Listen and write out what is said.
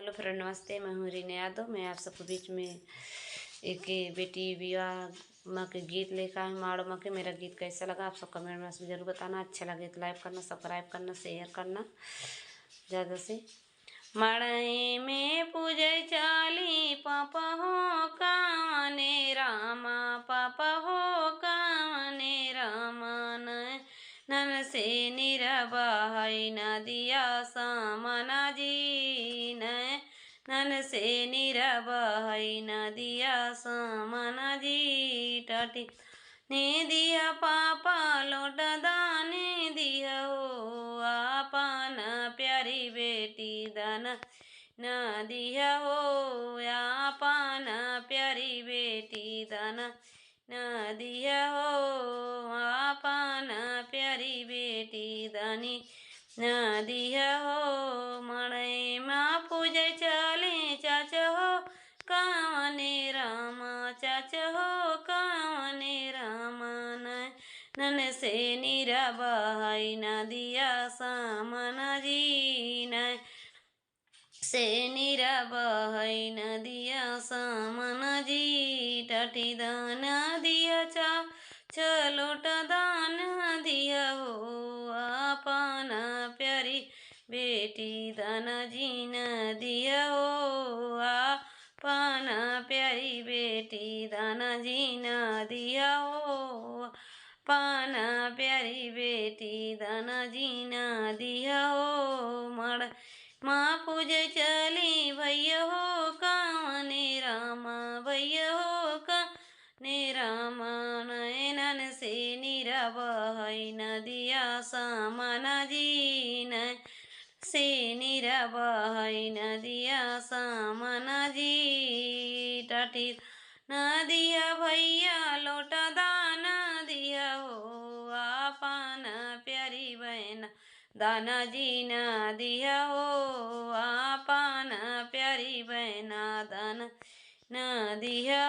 Hello friend, नमस्ते। मैं हूँ रीना यादव। मैं आप सबके बीच में एक बेटी विवाह माँ के गीत लेकर आई। माड़ो माँ के मेरा गीत कैसा लगा आप सब कमेंट में जरूर बताना। अच्छा लगे तो लाइक करना, सब्सक्राइब करना, शेयर करना ज़्यादा से। मड़ई में पूजे चाली पापा हो काने रामा, पापा हो काने रामा। नन से निरबाई नदिया सामना जी नन से निरबाई नदिया सामना जी टाटी ने दिया पापा लोट दाने दिया हो आपन प्यारी बेटी दाना न दिया हो आपन प्यारी बेटी दाना न दिया हो आपन प्यारी बेटी दानी न दिया हो। मड़ई माँ पूजे चले चाचा हो कावने रामा, चाचा हो कावने रामा। नन से निरबाई नदिया सामना जी से निरबाई नदिया सामना जी टाटी दाना दिया चलोट दाना दिया हो आपना प्यारी बेटी दाना जी न दिया हो आपना प्यारी बेटी दाना जी न दिया हो पाना प्यारी बेटी दाना जी न दिया हो। मड़ माँ पूजे चली भैया हो कावने रामा, भैया हो कावने रामा। नैनन से निरबाई नदिया सामना जी से निरबाई नदिया सामना जी टाटी नदिया भैया लोटा दाना दिया हो आपन प्यारी बहना दाना जी न दिया हो आपन प्यारी बहना दाना न दिया